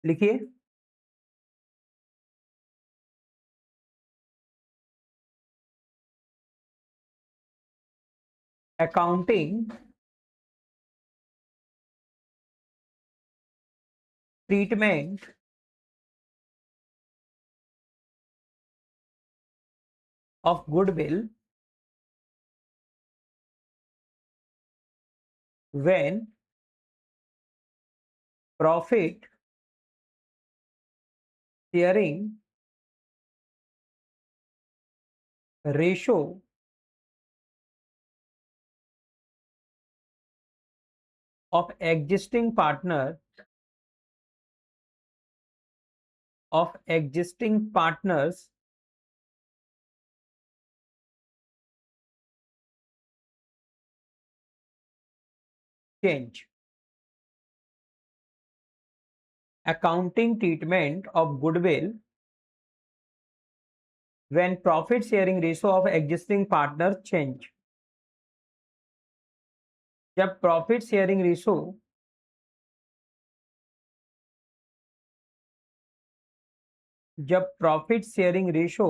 लिखिए। Accounting treatment of goodwill when profit sharing ratio of existing partners change. Accounting treatment of goodwill when profit sharing ratio of existing partners change. जब profit sharing ratio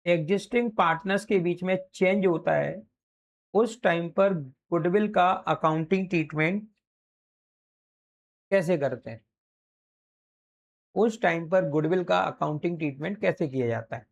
existing partners के बीच में change होता है, उस time पर goodwill का accounting treatment कैसे करते हैं? उस टाइम पर गुडविल का अकाउंटिंग ट्रीटमेंट कैसे किया जाता है?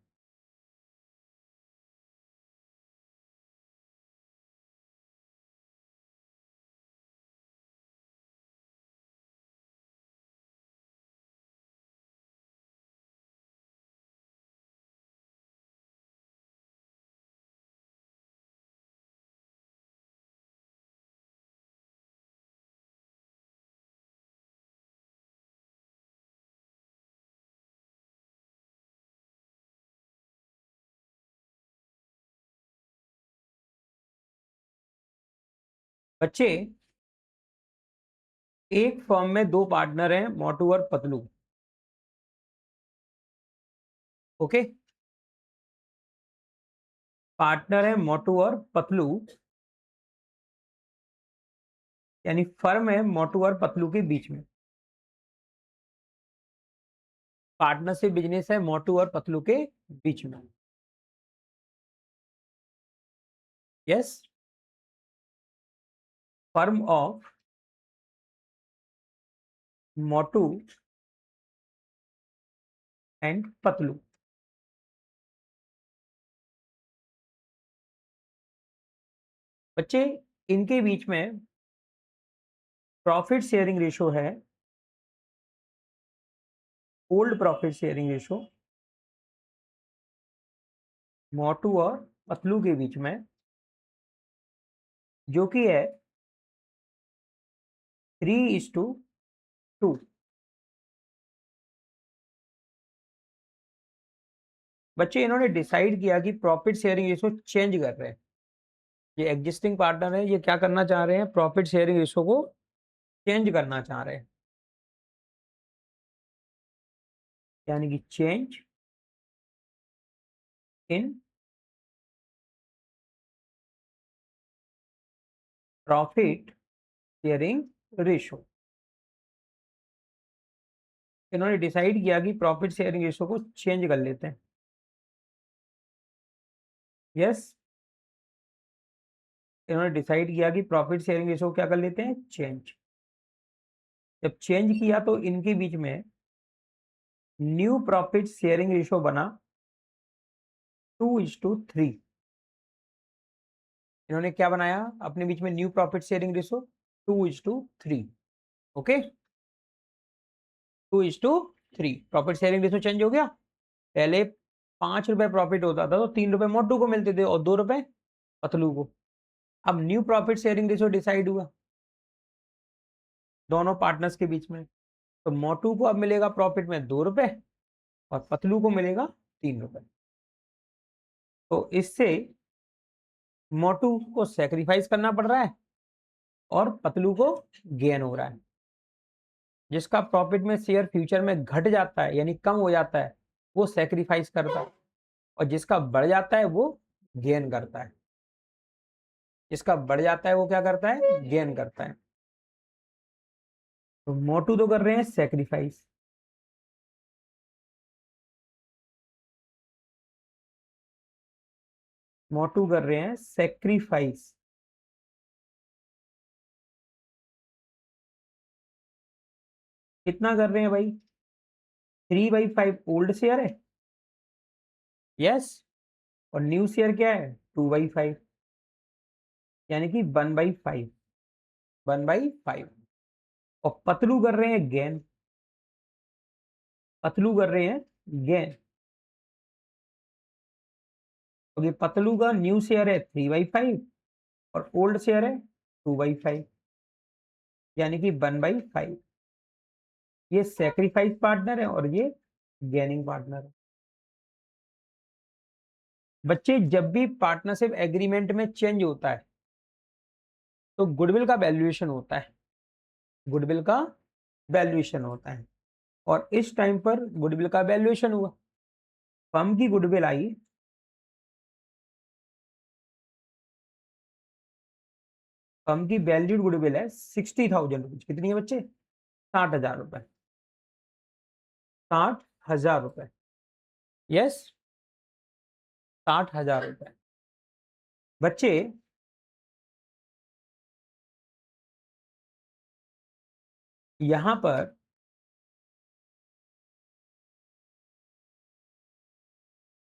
बच्चे, एक फर्म में दो पार्टनर हैं, मोटू और पतलू। ओके, पार्टनर है मोटू और पतलू, यानी फर्म है मोटू और पतलू के बीच में। पार्टनरशिप बिजनेस है मोटू और पतलू के बीच में। Yes, firm of Motu and Patlu. बच्चे, इनके बीच में प्रॉफिट शेयरिंग रेशो है, ओल्ड प्रॉफिट शेयरिंग रेशो मोटू और पतलू के बीच में, जो कि है 3:2। बच्चे, इन्होंने डिसाइड किया कि प्रॉफिट शेयरिंग रेशो चेंज कर रहे हैं। ये एग्जिस्टिंग पार्टनर है, ये क्या करना चाह रहे हैं? प्रॉफिट शेयरिंग रेशो को चेंज करना चाह रहे हैं, यानी कि change in profit sharing ratio. इन्होंने डिसाइड किया कि प्रॉफिट शेयरिंग रेशो को चेंज कर लेते हैं। यस, इन्होंने डिसाइड किया कि प्रॉफिट शेयरिंग रेशो क्या कर लेते हैं? चेंज। जब चेंज किया तो इनके बीच में न्यू प्रॉफिट शेयरिंग रेशो बना 2:3। इन्होंने क्या बनाया अपने बीच में? New profit sharing ratio 2:3। Okay, 2:3 profit sharing ratio change हो गया। पहले 5 रुपए प्रॉफिट होता था तो 3 रुपए मोटू को मिलते थे और 2 रुपए पतलू को। अब new profit sharing ratio decide हुआ दोनों पार्टनर्स के बीच में, तो मोटू को अब मिलेगा प्रॉफिट में 2 रुपए और पतलू को मिलेगा 3 रुपए। तो इससे मोटू को सेक्रीफाइस करना पड़ रहा है और पतलू को गेन हो रहा है। जिसका प्रॉफिट में शेयर फ्यूचर में घट जाता है, यानी कम हो जाता है, वो सेक्रीफाइस करता है, और जिसका बढ़ जाता है वो गेन करता है। जिसका बढ़ जाता है वो क्या करता है? गेन करता है। तो मोटू तो कर रहे हैं सेक्रीफाइस, मोटू कर रहे हैं सेक्रीफाइस। कितना कर रहे हैं भाई? 3/5 ओल्ड शेयर है, यस। और न्यू शेयर क्या है? 2/5, यानी कि 1/5, 1/5। और पतलू कर रहे हैं गेन, पतलू कर रहे हैं गेन। क्योंकि पतलू का न्यू शेयर है 3/5 और ओल्ड शेयर है 2/5, यानी कि 1/5। ये सेक्रीफाइस पार्टनर है और ये गेनिंग पार्टनर है। बच्चे जब भी पार्टनरशिप एग्रीमेंट में चेंज होता है तो गुडविल का वैल्यूएशन होता है, गुडविल का वैल्यूएशन होता है। और इस टाइम पर गुडविल का वैल्यूएशन हुआ, फर्म की गुडविल आई, फर्म की वैल्यूड गुडविल है 60,000 रुपीज। कितनी है बच्चे? 60,000 रुपए, 60,000 रुपए, यस, 60,000 रुपए। बच्चे यहां पर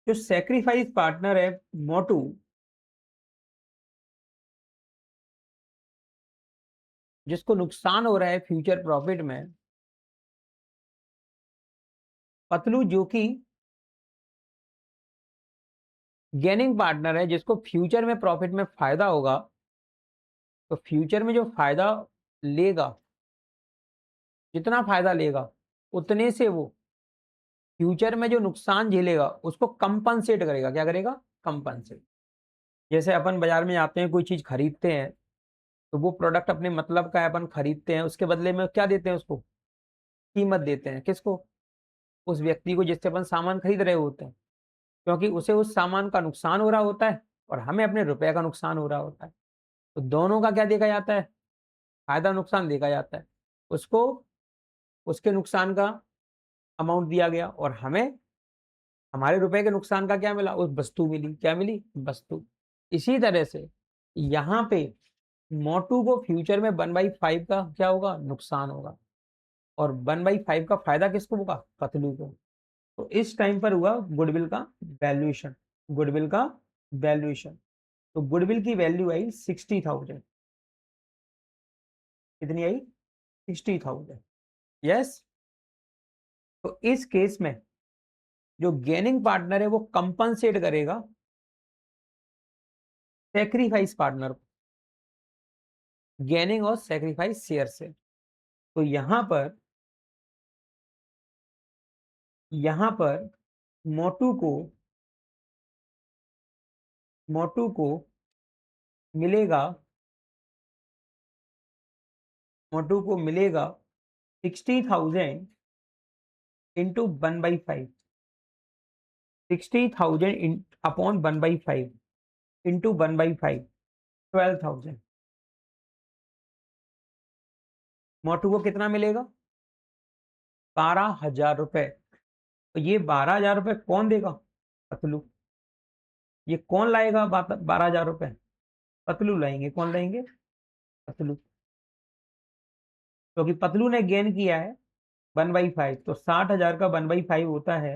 जो सेक्रीफाइस पार्टनर है मोटू, जिसको नुकसान हो रहा है फ्यूचर प्रॉफिट में, पतलू जो कि गेनिंग पार्टनर है, जिसको फ्यूचर में प्रॉफिट में फायदा होगा, तो फ्यूचर में जो फायदा लेगा, जितना फायदा लेगा उतने से वो फ्यूचर में जो नुकसान झेलेगा उसको कंपनसेट करेगा। क्या करेगा? कंपनसेट। जैसे अपन बाजार में जाते हैं, कोई चीज खरीदते हैं, तो वो प्रोडक्ट अपने मतलब का है, अपन खरीदते हैं, उसके बदले में क्या देते हैं उसको? कीमत देते हैं। किसको? उस व्यक्ति को जिससे अपन सामान खरीद रहे होते हैं, क्योंकि उसे उस सामान का नुकसान हो रहा होता है और हमें अपने रुपए का नुकसान हो रहा होता है। तो दोनों का क्या देखा जाता है? फायदा नुकसान देखा जाता है। उसको उसके नुकसान का अमाउंट दिया गया और हमें हमारे रुपए के नुकसान का क्या मिला? उस वस्तु मिली। क्या मिली? वस्तु। इसी तरह से यहाँ पे मोटू को फ्यूचर में 1/5 का क्या होगा? नुकसान होगा। और 1/5 का फायदा किसको होगा? पतलू को। तो इस टाइम पर हुआ गुडविल का वैल्यूएशन, गुडविल का वैल्यूएशन। तो गुडविल की वैल्यू आई 60,000। कितनी आई? 60,000, यस। तो इस केस में जो गेनिंग पार्टनर है वो कंपनसेट करेगा सेक्रीफाइस पार्टनर को, गेनिंग और सेक्रीफाइस शेयर से। तो यहां पर मोटू को मोटू को मिलेगा, मोटू को मिलेगा 60,000 इंटू 1/5, 60,000 अपॉन 1/5 इंटू 1/5, 12,000। मोटू को कितना मिलेगा? 12,000 रुपए। तो ये 12,000 रुपए कौन देगा? पतलू। ये कौन लाएगा 12,000 रुपए? पतलू लाएंगे। कौन लाएंगे? पतलू। क्योंकि पतलू ने गेन किया है 1/5, तो 60,000 का 1/5 होता है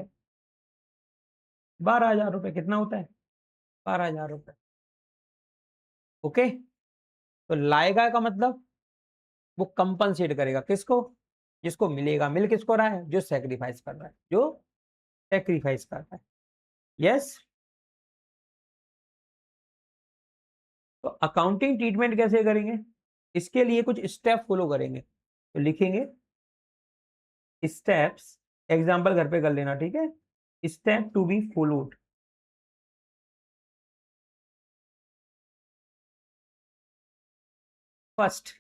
12,000 रुपए। कितना होता है? 12,000 रुपए। ओके। तो लाएगा का मतलब वो कंपनसेट करेगा किसको? जिसको मिलेगा। मिल किसको रहा है? जो सेक्रीफाइस कर रहा है, जो सेक्रीफाइस कर रहा है, यस। तो अकाउंटिंग ट्रीटमेंट कैसे करेंगे? इसके लिए कुछ स्टेप फॉलो करेंगे। तो लिखेंगे स्टेप्स, एग्जाम्पल घर पे कर लेना, ठीक है। Step to be followed. First,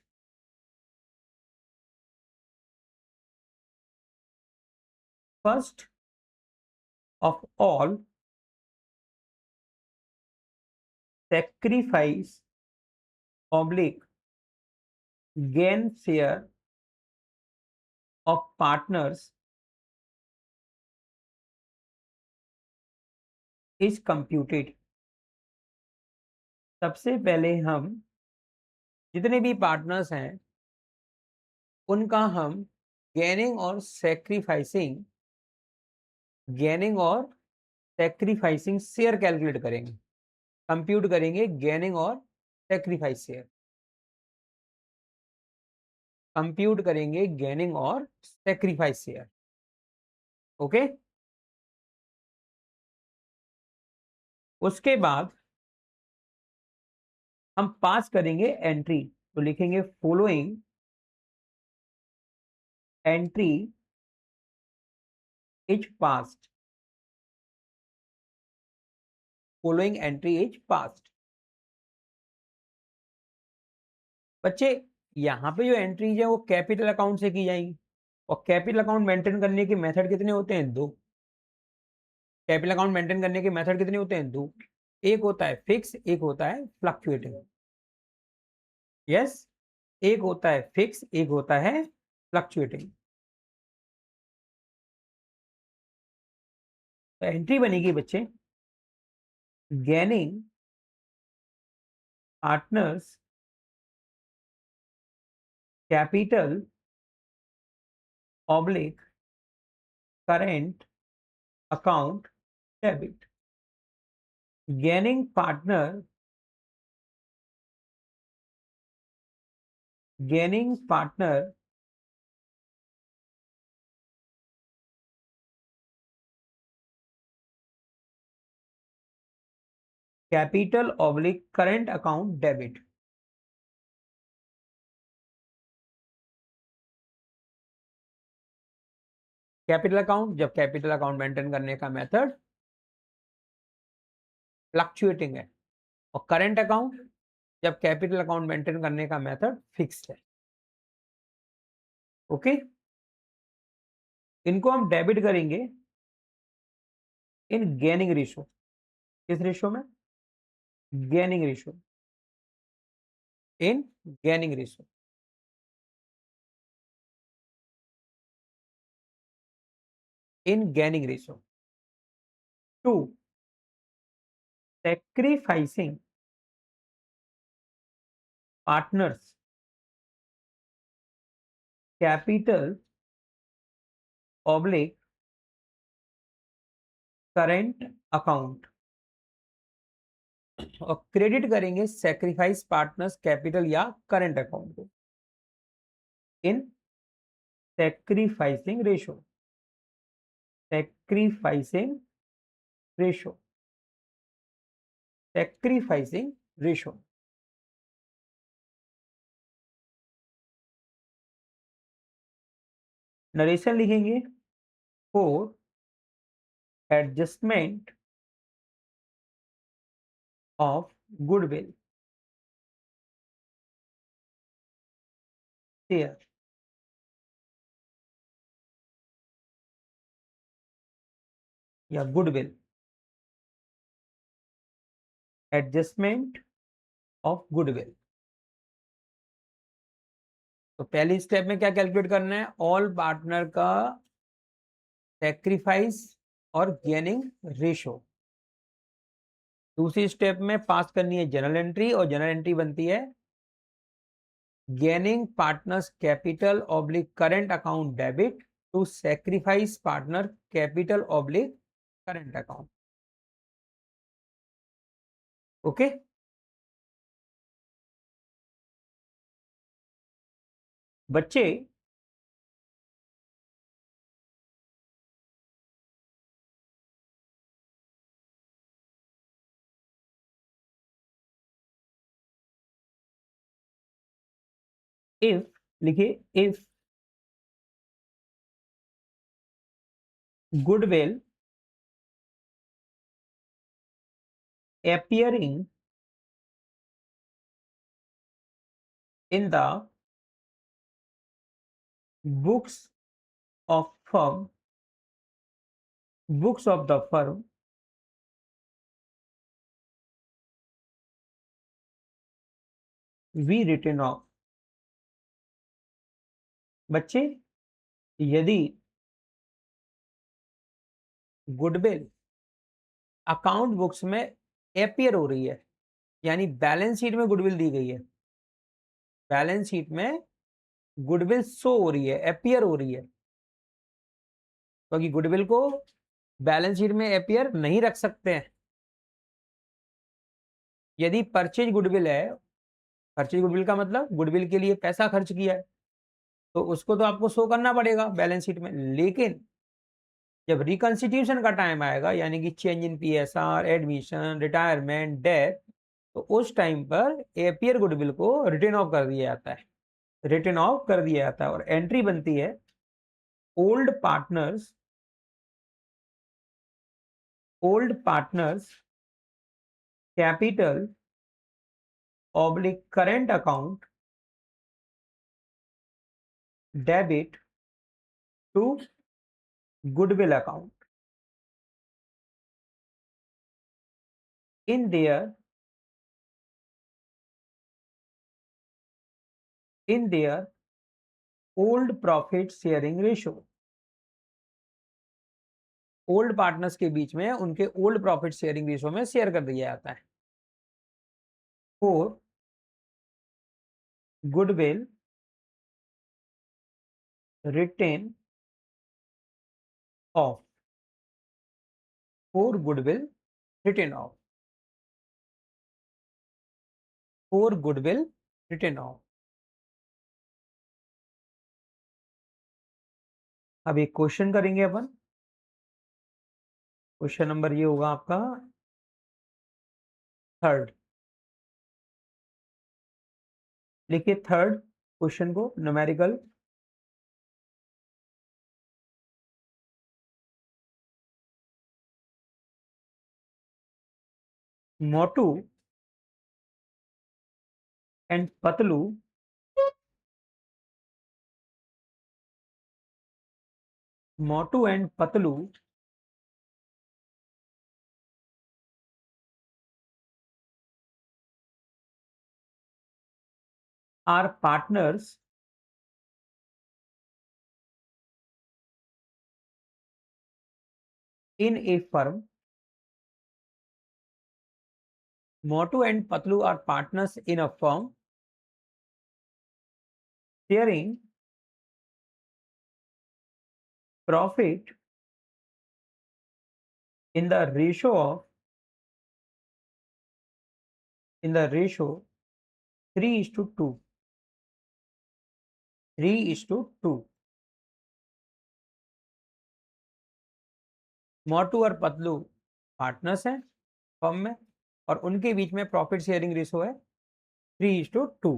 first of all, sacrifice oblique gain share of partners is computed। सबसे पहले हम जितने भी पार्टनर्स हैं उनका हम गेनिंग और सैक्रिफाइसिंग शेयर कैलकुलेट करेंगे, कंप्यूट करेंगे गेनिंग और सैक्रिफाइस शेयर, कंप्यूट करेंगे गेनिंग और सैक्रिफाइस शेयर। ओके, उसके बाद हम पास करेंगे एंट्री, तो लिखेंगे following entry is passed, following entry is passed. बच्चे यहां पे जो एंट्रीज है वो कैपिटल अकाउंट से की जाएंगी, और कैपिटल अकाउंट मेंटेन करने के मेथड कितने होते हैं? दो। कैपिटल अकाउंट मेंटेन करने के मेथड कितने होते हैं? दो। एक होता है फिक्स, एक होता है फ्लक्चुएटिंग। यस, एक होता है फिक्स, एक होता है फ्लक्चुएटिंग। तो एंट्री बनेगी बच्चे gaining partners capital oblique current account debit. Gaining partner capital oblique current account debit. Capital account जब कैपिटल अकाउंट मेंटेन करने का मेथड फ्लक्चुएटिंग है, और करंट अकाउंट जब कैपिटल अकाउंट मेंटेन करने का मेथड फिक्स्ड है। ओके, इनको हम डेबिट करेंगे इन गेनिंग रेशो। किस रेशो में? Gaining ratio, in gaining ratio. In gaining ratio to sacrificing partners capital oblique current account, और क्रेडिट करेंगे सैक्रिफाइस पार्टनर्स कैपिटल या करंट अकाउंट को in sacrificing ratio. Sacrificing ratio, sacrificing ratio. Narration लिखेंगे for adjustment of goodwill share. या goodwill, adjustment of goodwill. तो पहली step में क्या कैलकुलेट करना है? ऑल पार्टनर का सैक्रिफाइस और गेनिंग रेशो। दूसरी स्टेप में पास करनी है जनरल एंट्री, और जनरल एंट्री बनती है gaining partners capital oblique current account debit to sacrifice partner capital oblique current account. Okay, बच्चे इफ लिखिए, if goodwill appearing in the books of firm, books of the firm we written off। बच्चे यदि goodwill account books में appear हो रही है, यानी balance sheet में गुडविल दी गई है, बैलेंस शीट में गुडविल शो हो रही है, एपियर हो रही है, क्योंकि गुडविल को बैलेंस शीट में एपियर नहीं रख सकते हैं। यदि परचेज गुडविल है, परचेज गुडविल का मतलब गुडविल के लिए पैसा खर्च किया है, तो उसको तो आपको शो करना पड़ेगा बैलेंस शीट में। लेकिन जब रिकंस्टिट्यूशन का टाइम आएगा, यानी कि change in PSR, admission, retirement, death, तो उस टाइम पर एपियर गुडविल को रिटर्न ऑफ कर दिया जाता है, रिटर्न ऑफ कर दिया जाता है, और एंट्री बनती है old partners, old partners capital oblique current account debit to goodwill account in their old profit sharing ratio। Old partners के बीच में उनके ओल्ड प्रॉफिट शेयरिंग रेशो में शेयर कर दिया जाता है। For goodwill written off, for goodwill written off, for goodwill written off. अब एक क्वेश्चन करेंगे अपन। क्वेश्चन नंबर ये होगा आपका थर्ड। लिखिए थर्ड क्वेश्चन को, numerical. Motu and Patlu Motu and Patlu are partners in a firm। Motu and Patlu are partners in a firm, sharing profit in the ratio of, in the ratio 3:2, 3:2। मोटू और Patlu partners हैं firm में, और उनके बीच में प्रॉफिट शेयरिंग रेशो है 3:2।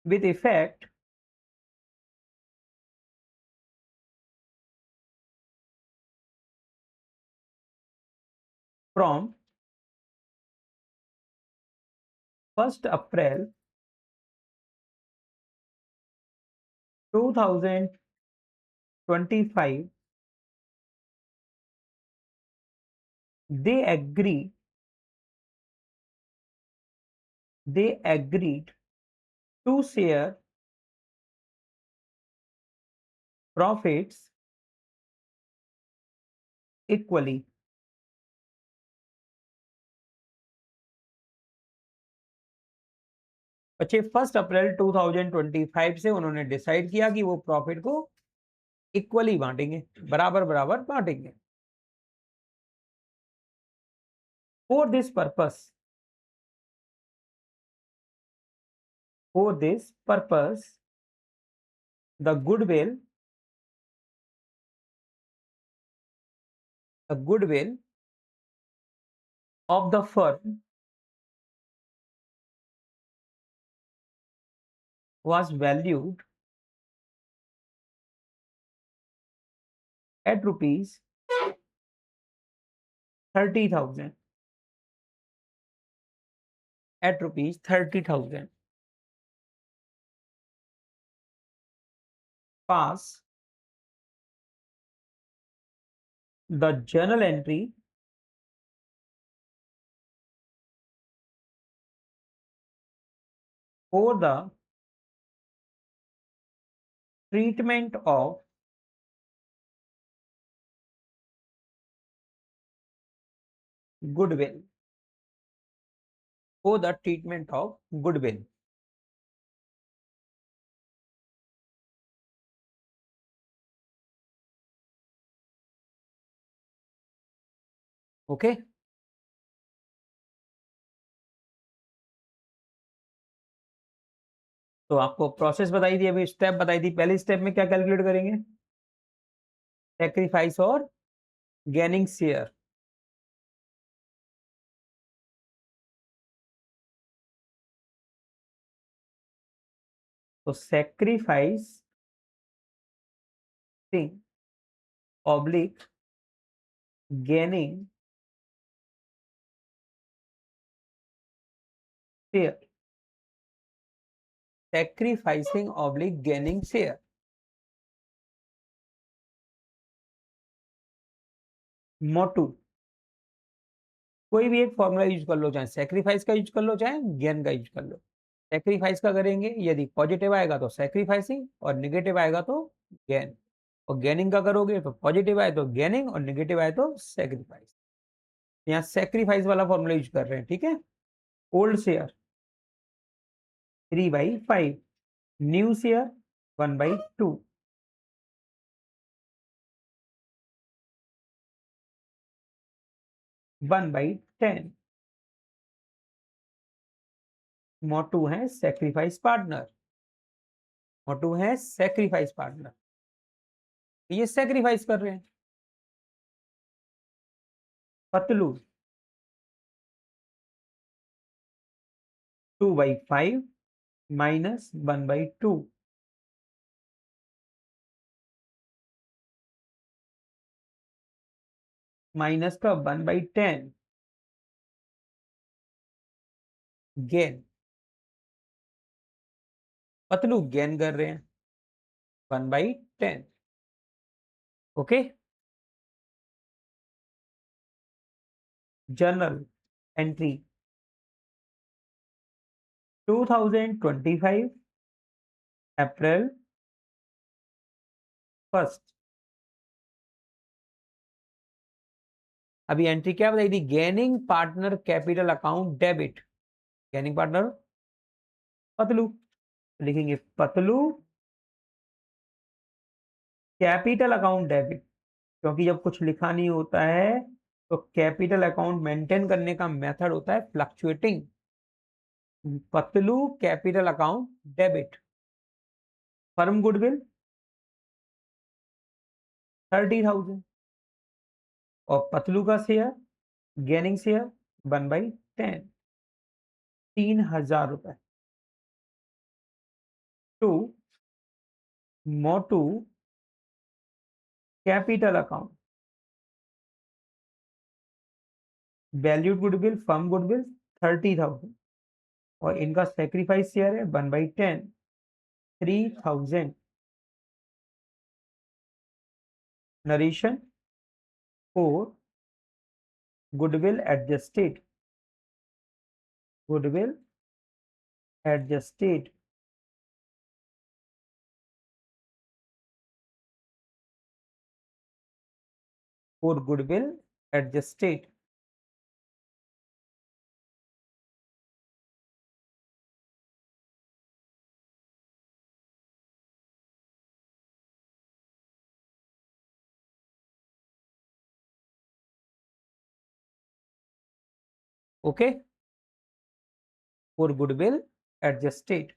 With effect from 1 April 2025, they agree, they agreed to share profits equally। अच्छे 1 अप्रैल 2025 से उन्होंने डिसाइड किया कि वो प्रॉफिट को इक्वली बांटेंगे, बराबर बराबर बांटेंगे। For this purpose, for this purpose the goodwill, the goodwill of the firm was valued at rupees 30,000, at rupees 30,000। Pass the journal entry for the treatment of goodwill, for the treatment of goodwill. Okay, तो आपको process बताई थी, अभी step बताई थी। पहले step में क्या कैलकुलेट करेंगे? सैक्रिफाइस और गेनिंग शेयर। तो sacrifice oblique gaining share, sacrificing oblique gaining share. मोटू, कोई भी एक फॉर्मूला यूज कर लो, चाहे सैक्रिफाइस का यूज कर लो, चाहे गेन का यूज कर लो। सैक्रिफाइस का करेंगे, यदि पॉजिटिव आएगा तो सैक्रिफाइसिंग, और निगेटिव आएगा तो गेन। और गेनिंग का करोगे तो पॉजिटिव आए तो गेनिंग, और निगेटिव आए तो सैक्रिफाइस। यहाँ सैक्रिफाइस वाला फॉर्मूला यूज कर रहे हैं, ठीक है। Old share 3/5, new share 1/2, 1/10। मोटू है सैक्रिफाइस पार्टनर, मोटू है सैक्रिफाइस पार्टनर, ये सैक्रिफाइस कर रहे हैं। पतलू 2/5 माइनस 1/2, माइनस का 1/10, गेन। पतलू गेन कर रहे हैं 1/10। ओके, जर्नल एंट्री 2025 अप्रैल 1। अभी एंट्री क्या बताई थी? Gaining partner capital account debit. Gaining partner Patlu, लिखेंगे पतलू कैपिटल अकाउंट डेबिट, क्योंकि जब कुछ लिखा नहीं होता है तो कैपिटल अकाउंट मेंटेन करने का मेथड होता है fluctuating. Patlu capital account debit. Firm goodwill 30,000, और पतलू का शेयर गेनिंग शेयर 1/10, 3,000 रुपए। To Motu capital account, valued goodwill firm goodwill 30,000, और इनका सेक्रीफाइस शेयर है 1/10, 3,000। Narration for goodwill adjusted, goodwill adjusted, for goodwill adjusted. Okay, for goodwill adjusted.